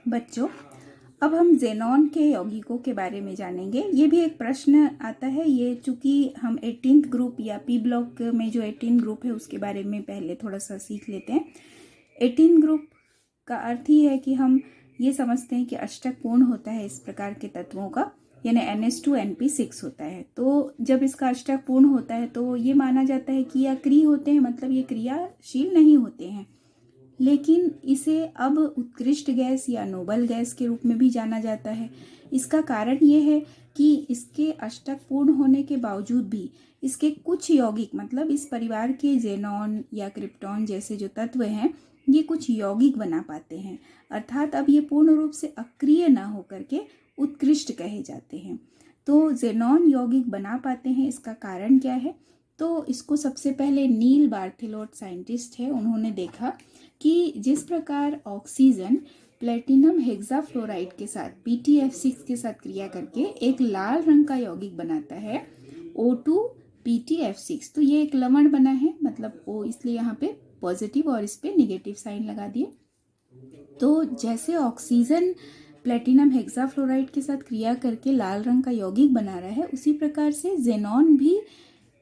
बच्चों, अब हम ज़ेनॉन के यौगिकों के बारे में जानेंगे। ये भी एक प्रश्न आता है। ये चूँकि हम 18th ग्रुप या पी ब्लॉक में जो 18 ग्रुप है उसके बारे में पहले थोड़ा सा सीख लेते हैं। 18 ग्रुप का अर्थ ही है कि हम ये समझते हैं कि अष्टक पूर्ण होता है इस प्रकार के तत्वों का, यानी NH2NP6 होता है। तो जब इसका अष्टक पूर्ण होता है तो ये माना जाता है कि यह क्रिय होते हैं, मतलब ये क्रियाशील नहीं होते हैं। लेकिन इसे अब उत्कृष्ट गैस या नोबल गैस के रूप में भी जाना जाता है। इसका कारण ये है कि इसके अष्टक पूर्ण होने के बावजूद भी इसके कुछ यौगिक, मतलब इस परिवार के ज़ेनॉन या क्रिप्टॉन जैसे जो तत्व हैं, ये कुछ यौगिक बना पाते हैं। अर्थात अब ये पूर्ण रूप से अक्रिय ना होकर के उत्कृष्ट कहे जाते हैं। तो ज़ेनॉन यौगिक बना पाते हैं, इसका कारण क्या है? तो इसको सबसे पहले नील बार्थेलोट साइंटिस्ट है, उन्होंने देखा कि जिस प्रकार ऑक्सीजन प्लेटिनम हेक्साफ्लोराइड के साथ PTF6 के साथ क्रिया करके एक लाल रंग का यौगिक बनाता है O2PTF6, तो ये एक लवण बना है, मतलब O इसलिए यहाँ पे पॉजिटिव और इस पे निगेटिव साइन लगा दिए। तो जैसे ऑक्सीजन प्लेटिनम हेक्साफ्लोराइड के साथ क्रिया करके लाल रंग का यौगिक बना रहा है, उसी प्रकार से ज़ेनॉन भी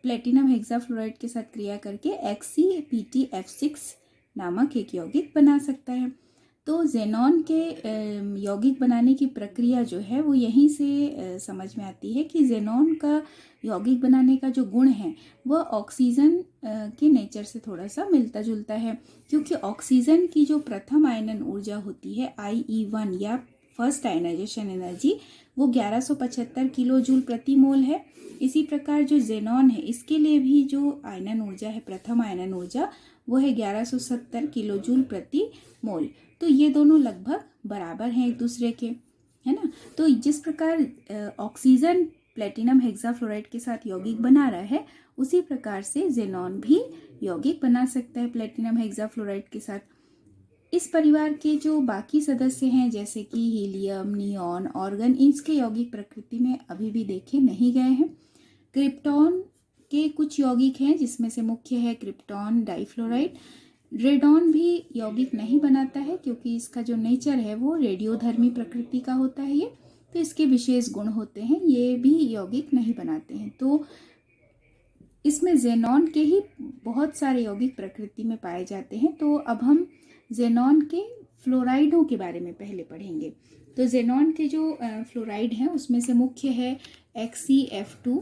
प्लेटिनम हेक्साफ्लोराइड के साथ क्रिया करके XePTF6 नामक एक यौगिक बना सकता है। तो ज़ेनॉन के यौगिक बनाने की प्रक्रिया जो है वो यहीं से समझ में आती है कि ज़ेनॉन का यौगिक बनाने का जो गुण है वह ऑक्सीजन के नेचर से थोड़ा सा मिलता जुलता है, क्योंकि ऑक्सीजन की जो प्रथम आयनन ऊर्जा होती है IE1 या फर्स्ट आयनाइजेशन एनर्जी, वो 1175 किलो जूल प्रति मोल है। इसी प्रकार जो ज़ेनॉन है इसके लिए भी जो आयनन ऊर्जा है, प्रथम आयनन ऊर्जा, वो है 1170 किलो जूल प्रति मोल। तो ये दोनों लगभग बराबर हैं एक दूसरे के, है ना। तो जिस प्रकार ऑक्सीजन प्लेटिनम हेक्साफ्लोराइड के साथ यौगिक बना रहा है, उसी प्रकार से ज़ेनॉन भी यौगिक बना सकता है प्लेटिनम हेक्साफ्लोराइड के साथ। इस परिवार के जो बाकी सदस्य हैं जैसे कि हीलियम, नियॉन, ऑर्गन, इसके यौगिक प्रकृति में अभी भी देखे नहीं गए हैं। क्रिप्टॉन के कुछ यौगिक हैं जिसमें से मुख्य है क्रिप्टॉन डाइफ्लोराइड। रेडॉन भी यौगिक नहीं बनाता है क्योंकि इसका जो नेचर है वो रेडियोधर्मी प्रकृति का होता है ये, तो इसके विशेष गुण होते हैं, ये भी यौगिक नहीं बनाते हैं। तो इसमें ज़ेनॉन के ही बहुत सारे यौगिक प्रकृति में पाए जाते हैं। तो अब हम ज़ेनॉन के फ्लोराइडों के बारे में पहले पढ़ेंगे। तो ज़ेनॉन के जो फ्लोराइड हैं उसमें से मुख्य है XeF2,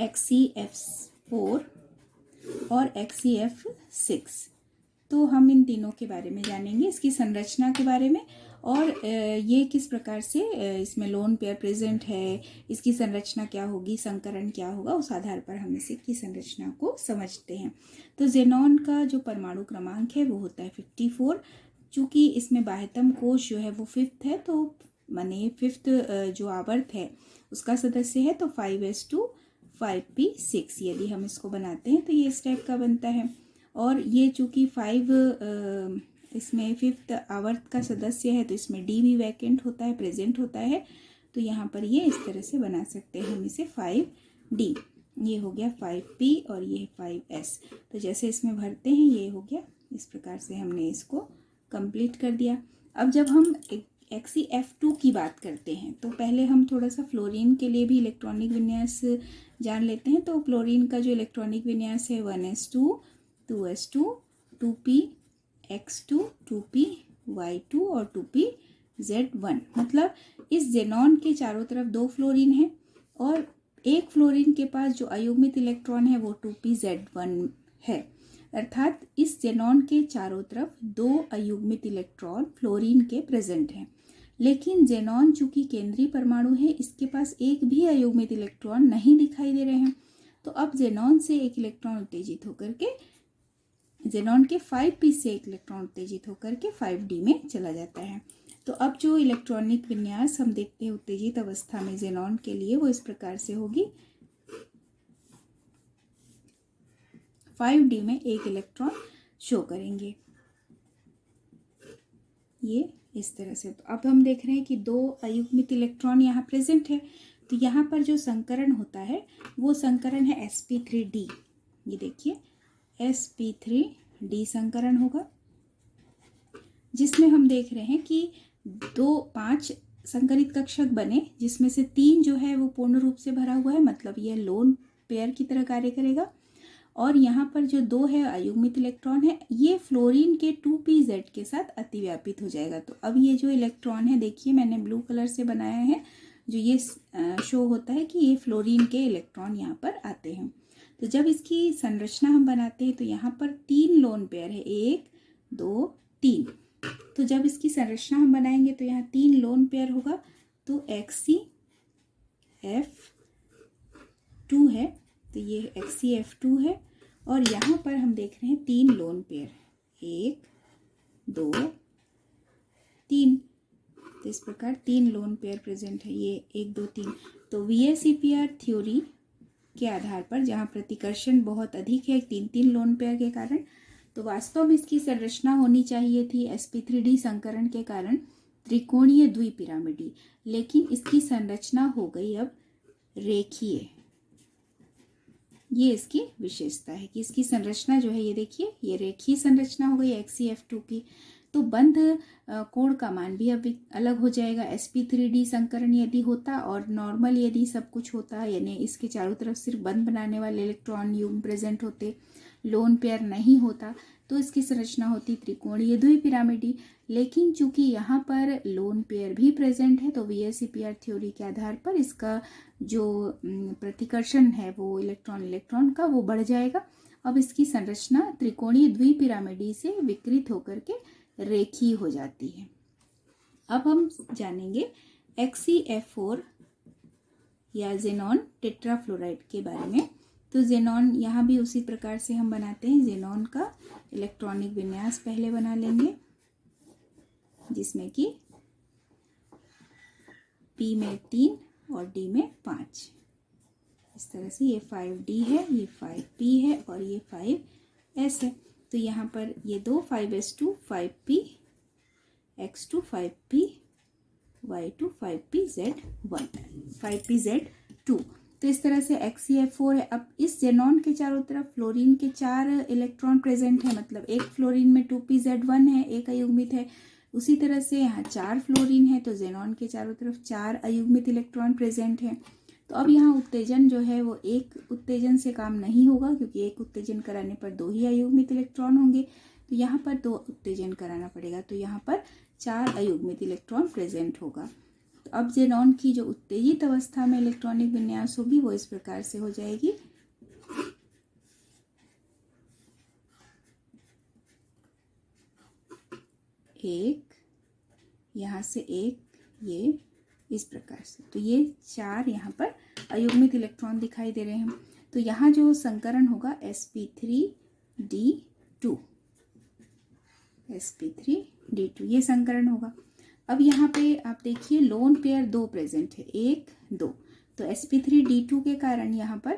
XeF4 और XeF6। तो हम इन तीनों के बारे में जानेंगे, इसकी संरचना के बारे में, और ये किस प्रकार से इसमें लोन पेयर प्रेजेंट है, इसकी संरचना क्या होगी, संकरण क्या होगा, उस आधार पर हम इसकी संरचना को समझते हैं। तो ज़ेनॉन का जो परमाणु क्रमांक है वो होता है 54। चूँकि इसमें बाह्यतम कोश जो है वो 5th है, तो माने 5th जो आवर्त है उसका सदस्य है, तो 5s2 5p6 यदि हम इसको बनाते हैं तो ये इस टाइप का बनता है। और ये चूँकि 5 इसमें 5th आवर्त का सदस्य है, तो इसमें D भी वैकेंट होता है, प्रेजेंट होता है, तो यहाँ पर ये इस तरह से बना सकते हैं हम इसे 5D। ये हो गया 5P और ये 5S। तो जैसे इसमें भरते हैं ये हो गया, इस प्रकार से हमने इसको कंप्लीट कर दिया। अब जब हम XeF2 की बात करते हैं तो पहले हम थोड़ा सा फ्लोरीन के लिए भी इलेक्ट्रॉनिक विन्यास जान लेते हैं। तो फ्लोरीन का जो इलेक्ट्रॉनिक विन्यास है 1s2 2s2 2p x2 2p y2 और 2p z1। मतलब इस ज़ेनॉन के चारों तरफ 2 फ्लोरीन है और एक फ्लोरीन के पास जो अयुग्मित इलेक्ट्रॉन है वो 2p z1 है। अर्थात इस ज़ेनॉन के चारों तरफ 2 अयुग्मित इलेक्ट्रॉन फ्लोरीन के प्रेजेंट हैं। लेकिन ज़ेनॉन चूंकि केंद्रीय परमाणु है, इसके पास एक भी अयुग्मित इलेक्ट्रॉन नहीं दिखाई दे रहे हैं। तो अब ज़ेनॉन से एक इलेक्ट्रॉन उत्तेजित होकर के ज़ेनॉन के 5p से एक इलेक्ट्रॉन उत्तेजित होकर के 5d में चला जाता है। तो अब जो इलेक्ट्रॉनिक विन्यास हम देखते हैं उत्तेजित अवस्था में ज़ेनॉन के लिए, वो इस प्रकार से होगी। 5d में एक इलेक्ट्रॉन शो करेंगे, ये इस तरह से। तो अब हम देख रहे हैं कि 2 अयुग्मित इलेक्ट्रॉन यहाँ प्रेजेंट है। तो यहाँ पर जो संकरण होता है वो संकरण है sp3d। ये देखिए sp3d संकरण होगा। जिसमें हम देख रहे हैं कि 5 संकरित कक्षक बने, जिसमें से 3 जो है वो पूर्ण रूप से भरा हुआ है, मतलब यह लोन पेयर की तरह कार्य करेगा। और यहाँ पर जो 2 है अयुग्मित इलेक्ट्रॉन है, ये फ्लोरीन के 2pz के साथ अतिव्यापित हो जाएगा। तो अब ये जो इलेक्ट्रॉन है, देखिए मैंने ब्लू कलर से बनाया है, जो ये शो होता है कि ये फ्लोरीन के इलेक्ट्रॉन यहाँ पर आते हैं। तो जब इसकी संरचना हम बनाते हैं तो यहाँ पर 3 लोन पेयर है, 1 2 3। तो जब इसकी संरचना हम बनाएंगे तो यहाँ 3 लोन पेयर होगा। तो HCF2 है, तो ये HCF2 है। और यहाँ पर हम देख रहे हैं 3 लोन पेयर, 1 2 3। तो इस प्रकार 3 लोन पेयर प्रेजेंट है, ये 1 2 3। तो VSEPR थ्योरी के आधार पर, जहाँ प्रतिकर्षण बहुत अधिक है 3 लोन पेयर के कारण, तो वास्तव में इसकी संरचना होनी चाहिए थी sp3d संकरण के कारण त्रिकोणीय द्विपिरामिडी, लेकिन इसकी संरचना हो गई अब रेखीय। ये इसकी विशेषता है कि इसकी संरचना जो है, ये देखिए ये रेखीय संरचना हो गई HCF2 की। तो बंध कोण का मान भी अब अलग हो जाएगा। sp3d संकरण यदि होता और नॉर्मल यदि सब कुछ होता, यानी इसके चारों तरफ सिर्फ बंध बनाने वाले इलेक्ट्रॉन युग्म प्रेजेंट होते, लोन पेयर नहीं होता, तो इसकी संरचना होती त्रिकोणीय द्विपिरामिडी। लेकिन चूंकि यहाँ पर लोन पेयर भी प्रेजेंट है, तो VSEPR थ्योरी के आधार पर इसका जो प्रतिकर्षण है वो इलेक्ट्रॉन का वो बढ़ जाएगा। अब इसकी संरचना त्रिकोणीय द्विपिरामिडी से विकृत होकर के रेखीय हो जाती है। अब हम जानेंगे XeF4 या जेनॉन टेट्राफ्लोराइड के बारे में। तो जेनॉन यहाँ भी उसी प्रकार से हम बनाते हैं। जेनॉन का इलेक्ट्रॉनिक विन्यास पहले बना लेंगे, जिसमें कि P में 3 और D में 5। इस तरह से ये 5D है, ये 5P है और ये 5S है। तो यहाँ पर ये 2 5S2 5P X2 5P Y2 5PZ1 5PZ2। तो इस तरह से XeF4 है। अब इस जेनॉन के चारों तरफ फ्लोरीन के 4 इलेक्ट्रॉन प्रेजेंट है, मतलब एक फ्लोरीन में 2pZ1 है, एक अयुग्मित है। उसी तरह से यहाँ 4 फ्लोरीन है, तो जेनॉन के चारों तरफ 4 अयुग्मित इलेक्ट्रॉन प्रेजेंट है। तो अब यहाँ उत्तेजन जो है वो एक उत्तेजन से काम नहीं होगा, क्योंकि एक उत्तेजन कराने पर 2 ही अयुग्मित इलेक्ट्रॉन होंगे। तो यहाँ पर 2 उत्तेजन कराना पड़ेगा, तो यहाँ पर 4 अयुग्मित इलेक्ट्रॉन प्रेजेंट होगा। तो अब जेनॉन की जो उत्तेजित अवस्था में इलेक्ट्रॉनिक विन्यास होगी वो इस प्रकार से हो जाएगी। एक, यहाँ से एक, ये इस प्रकार से। तो ये 4 यहाँ पर अयुग्मित इलेक्ट्रॉन दिखाई दे रहे हैं। तो यहाँ जो संकरण होगा sp3d2 ये संकरण होगा। अब यहाँ पे आप देखिए लोन पेयर 2 प्रेजेंट है, 1 2। तो sp3d2 के कारण यहाँ पर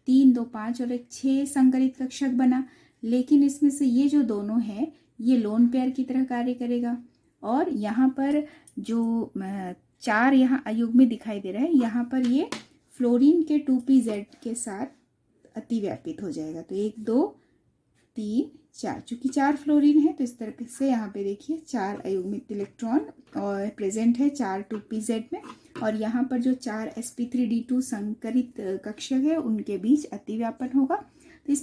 3 2 5 और एक 6 संकरित कक्षक बना। लेकिन इसमें से ये जो दोनों है ये लोन पेयर की तरह कार्य करेगा। और यहाँ पर जो 4 यहाँ अयुग्मित दिखाई दे रहा है, यहाँ पर ये फ्लोरीन के 2pZ के साथ अतिव्यापित हो जाएगा। तो 1 2 3 4, चूंकि 4 फ्लोरीन है तो इस तरह से यहाँ पे देखिए 4 अयुग्मित इलेक्ट्रॉन और प्रेजेंट है 4 2pZ में। और यहाँ पर जो 4 sp3d2 संकरित कक्षक है उनके बीच अतिव्यापन होगा। तो इस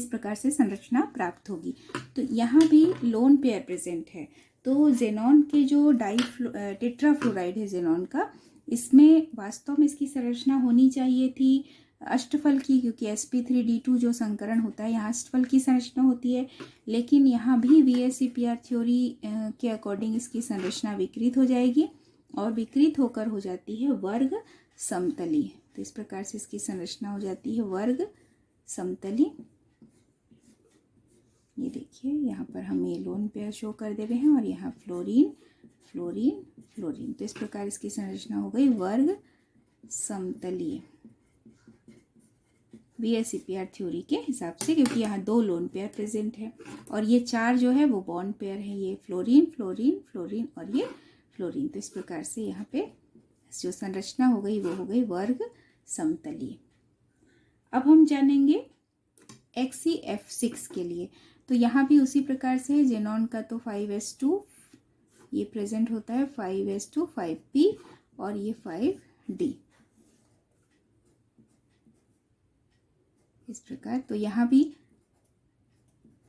प्रकार से संरचना प्राप्त होगी। तो यहाँ भी लोन पेयर प्रेजेंट है। तो जेनॉन के जो टेट्राफ्लोराइड है जेनॉन का, इसमें वास्तव में इसकी संरचना होनी चाहिए थी अष्टफल की, क्योंकि sp3d2 जो संकरण होता है यहाँ अष्टफल की संरचना होती है। लेकिन यहाँ भी VSEPR थ्योरी के अकॉर्डिंग इसकी संरचना विकृत हो जाएगी और विकृत होकर हो जाती है वर्ग समतली। तो इस प्रकार से इसकी संरचना हो जाती है वर्ग समतली। ये देखिए यहाँ पर हम ये लोन पेयर शो कर दे रहे हैं और यहाँ फ्लोरीन फ्लोरीन फ्लोरीन। तो इस प्रकार इसकी संरचना हो गई वर्ग समतलीय VSEPR थ्योरी के हिसाब से, क्योंकि यहाँ 2 लोन पेयर प्रेजेंट है और ये 4 जो है वो बॉन्ड पेयर है, ये फ्लोरीन फ्लोरीन फ्लोरीन और ये फ्लोरीन। तो इस प्रकार से यहाँ पे जो संरचना हो गई वो हो गई वर्ग समतलीय। अब हम जानेंगे XeF6 के लिए। तो यहाँ भी उसी प्रकार से है, जेनॉन का तो 5s2 ये प्रेजेंट होता है, 5s2 5p और ये 5d इस प्रकार। तो यहाँ भी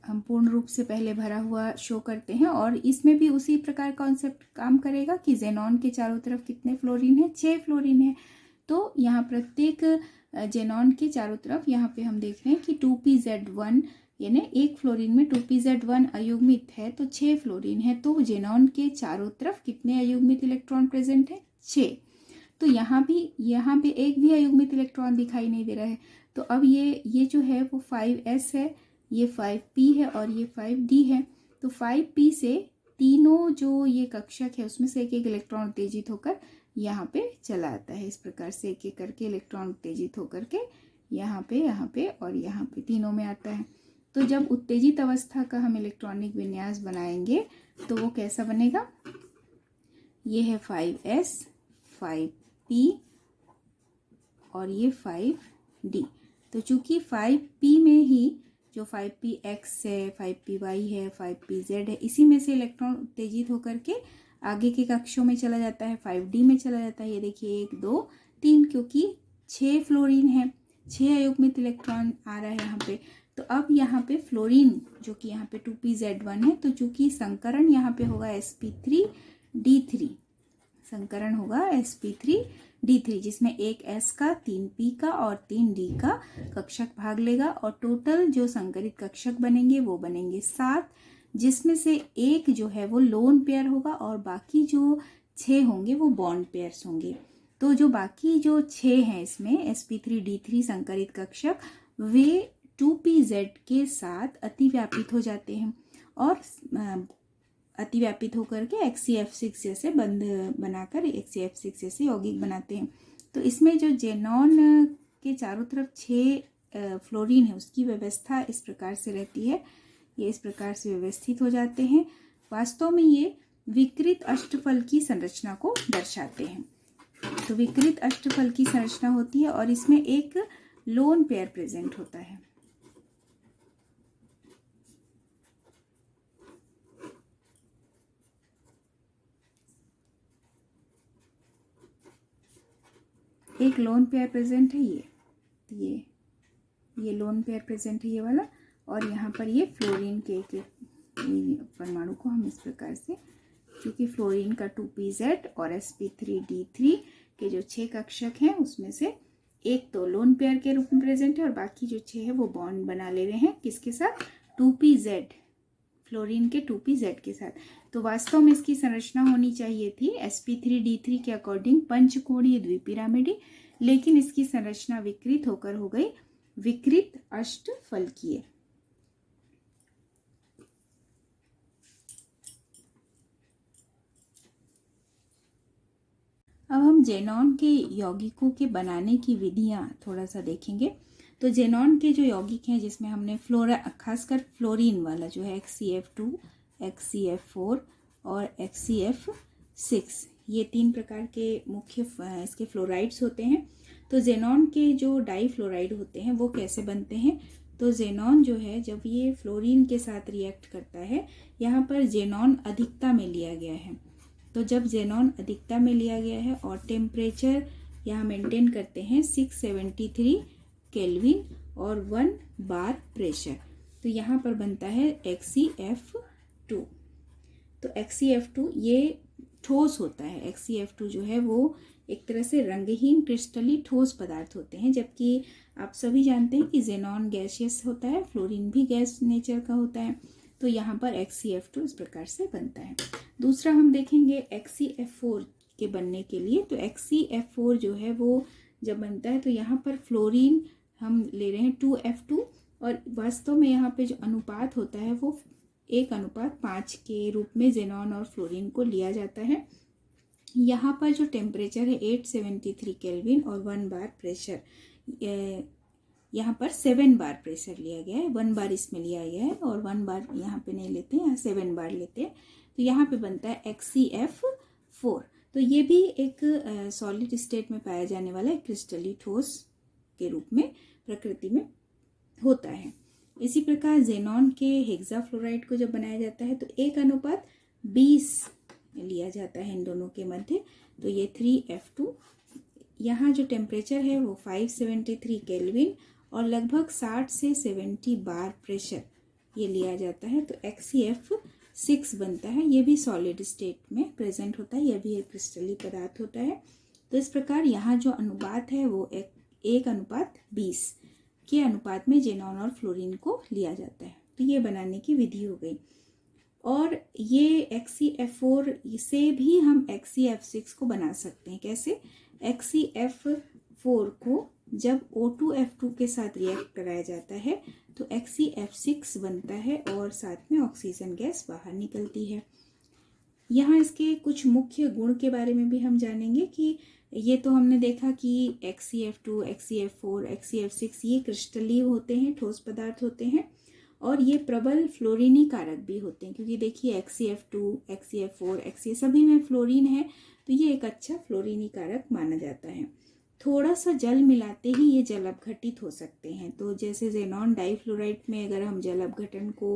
हम पूर्ण रूप से पहले भरा हुआ शो करते हैं और इसमें भी उसी प्रकार कॉन्सेप्ट काम करेगा कि जेनॉन के चारों तरफ कितने फ्लोरीन है, 6 फ्लोरीन है। तो यहाँ प्रत्येक जेनॉन के चारों तरफ यहाँ पे हम देख रहे हैं कि 2pz1 यानी एक फ्लोरीन में 2pz1 अयुग्मित है तो 6 फ्लोरीन है। तो जेनॉन के चारों तरफ कितने अयुग्मित इलेक्ट्रॉन प्रेजेंट है, 6। तो यहाँ पे एक भी अयुग्मित इलेक्ट्रॉन दिखाई नहीं दे रहा है। तो अब ये जो है वो 5s है, ये 5p है और ये 5d है। तो 5p से तीनों जो ये कक्षक है उसमें से एक एक इलेक्ट्रॉन उत्तेजित होकर यहाँ पे चला आता है। इस प्रकार से एक एक करके इलेक्ट्रॉन उत्तेजित होकर के यहाँ पे और यहाँ पे तीनों में आता है। तो जब उत्तेजित अवस्था का हम इलेक्ट्रॉनिक विन्यास बनाएंगे तो वो कैसा बनेगा, ये है 5s 5p और ये 5d। तो चूंकि 5p में ही जो 5px है, 5py है, 5pz है, इसी में से इलेक्ट्रॉन उत्तेजित होकर के आगे के कक्षों में चला जाता है, 5d में चला जाता है। ये देखिए 1 2 3, क्योंकि 6 फ्लोरीन है, 6 अयुग्मित इलेक्ट्रॉन आ रहा है यहाँ पे। तो अब यहाँ पे फ्लोरीन जो कि यहाँ पे 2pz1 है, तो चूंकि संकरण यहाँ पे होगा sp3d3, संकरण होगा sp3d3 जिसमें एक s का 3p का और 3d का कक्षक भाग लेगा और टोटल जो संकरित कक्षक बनेंगे वो बनेंगे 7, जिसमें से एक जो है वो लोन पेयर होगा और बाकी जो 6 होंगे वो बॉन्ड पेयर्स होंगे। तो जो बाकी जो 6 हैं इसमें sp3d3 संकरित कक्षक वे 2pz के साथ अतिव्यापित हो जाते हैं और अतिव्यापित होकर के XCF6 जैसे बंध बनाकर XCF6 जैसे यौगिक बनाते हैं। तो इसमें जो जेनॉन के चारों तरफ 6 फ्लोरीन है उसकी व्यवस्था इस प्रकार से रहती है, ये इस प्रकार से व्यवस्थित हो जाते हैं। वास्तव में ये विकृत अष्टफल की संरचना को दर्शाते हैं। तो विकृत अष्टफल की संरचना होती है और इसमें एक लोन पेयर प्रेजेंट होता है। एक लोन पेयर प्रेजेंट है, ये लोन पेयर प्रेजेंट है ये वाला, और यहाँ पर ये फ्लोरीन के एक परमाणु को हम इस प्रकार से, क्योंकि फ्लोरीन का 2pz और sp3d3 के जो 6 कक्षक हैं उसमें से एक तो लोन पेयर के रूप में प्रेजेंट है और बाकी जो 6 है वो बॉन्ड बना ले रहे हैं किसके साथ, 2pz, फ्लोरीन के 2pz के साथ। तो वास्तव में इसकी संरचना होनी चाहिए थी sp3d3 के अकॉर्डिंग पंचकोणीय द्विपिरामिडी, लेकिन इसकी संरचना विकृत होकर हो गई विकृत अष्टफलकीय। अब हम जेनॉन के यौगिकों के बनाने की विधियां थोड़ा सा देखेंगे। तो जेनॉन के जो यौगिक हैं जिसमें हमने खासकर फ्लोरीन वाला जो है XCF2, XCF4 और XCF6, ये 3 प्रकार के मुख्य इसके फ्लोराइड्स होते हैं। तो जेनॉन के जो डाई फ्लोराइड होते हैं वो कैसे बनते हैं, तो जेनॉन जो है जब ये फ्लोरीन के साथ रिएक्ट करता है, यहाँ पर जेनॉन अधिकता में लिया गया है। तो जब जेनॉन अधिकता में लिया गया है और टेम्परेचर यहाँ मेंटेन करते हैं 673 केल्विन और 1 बार प्रेशर, तो यहाँ पर बनता है XCF2। तो XCF2 ये ठोस होता है। XCF2 जो है वो एक तरह से रंगहीन क्रिस्टली ठोस पदार्थ होते हैं, जबकि आप सभी जानते हैं कि जेनॉन गैसियस होता है, फ्लोरीन भी गैस नेचर का होता है। तो यहाँ पर XCF2 इस प्रकार से बनता है। दूसरा हम देखेंगे XCF4 के बनने के लिए। तो XCF4 जो है वो जब बनता है तो यहाँ पर फ्लोरीन हम ले रहे हैं 2F2 और वास्तव में यहाँ पे जो अनुपात होता है वो 1:5 के रूप में जेनॉन और फ्लोरीन को लिया जाता है। यहाँ पर जो टेम्परेचर है 873 केल्विन और 1 बार प्रेशर, यहाँ पर 7 बार प्रेशर लिया गया है, 1 बार इसमें लिया गया है और 1 बार यहाँ पे नहीं लेते हैं, यहाँ 7 बार लेते हैं। तो यहाँ पे बनता है XCF4। तो ये भी एक सॉलिड स्टेट में पाया जाने वाला एक क्रिस्टली ठोस के रूप में प्रकृति में होता है। इसी प्रकार जेनॉन के हेक्साफ्लोराइड को जब बनाया जाता है तो 1:20 लिया जाता है इन दोनों के मध्य। तो ये 3F2। यहाँ जो टेम्परेचर है वो 573 केल्विन और लगभग 60 से 70 बार प्रेशर ये लिया जाता है। तो XeF6 बनता है। ये भी सॉलिड स्टेट में प्रेजेंट होता है, यह भी एक क्रिस्टलीय पदार्थ होता है। तो इस प्रकार यहाँ जो अनुपात है वो 1:20 के अनुपात में जेनॉन और फ्लोरीन को लिया जाता है। तो ये बनाने की विधि हो गई। और ये XeF4 से भी हम XeF6 को बना सकते हैं। कैसे? XeF4 को जब O2F2 के साथ रिएक्ट कराया जाता है तो XeF6 बनता है और साथ में ऑक्सीजन गैस बाहर निकलती है। यहाँ इसके कुछ मुख्य गुण के बारे में भी हम जानेंगे कि ये तो हमने देखा कि XeF2, XeF4, XeF6 ये क्रिस्टलीय होते हैं, ठोस पदार्थ होते हैं और ये प्रबल फ्लोरीनी कारक भी होते हैं, क्योंकि देखिए XeF2, XeF4, XE सभी में फ्लोरीन है, तो ये एक अच्छा फ्लोरीनी कारक माना जाता है। थोड़ा सा जल मिलाते ही ये जल अपघटित हो सकते हैं। तो जैसे जेनॉन डाइफ्लोराइड में अगर हम जल अपघटन को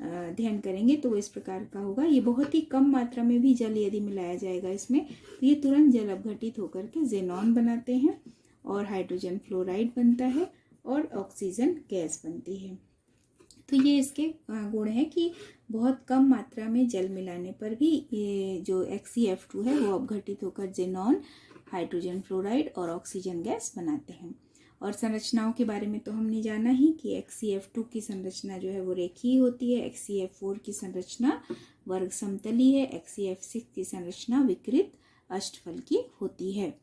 अध्ययन करेंगे तो वो इस प्रकार का होगा। ये बहुत ही कम मात्रा में भी जल यदि मिलाया जाएगा इसमें तो ये तुरंत जल अपघटित होकर के जेनॉन बनाते हैं और हाइड्रोजन फ्लोराइड बनता है और ऑक्सीजन गैस बनती है। तो ये इसके गुण है कि बहुत कम मात्रा में जल मिलाने पर भी ये जो XeF2 है वो अपघटित होकर जेनॉन, हाइड्रोजन फ्लोराइड और ऑक्सीजन गैस बनाते हैं। और संरचनाओं के बारे में तो हमने जाना ही कि XeF2 की संरचना जो है वो रेखीय होती है, XeF4 की संरचना वर्ग समतली है, XeF6 की संरचना विकृत अष्टफल की होती है।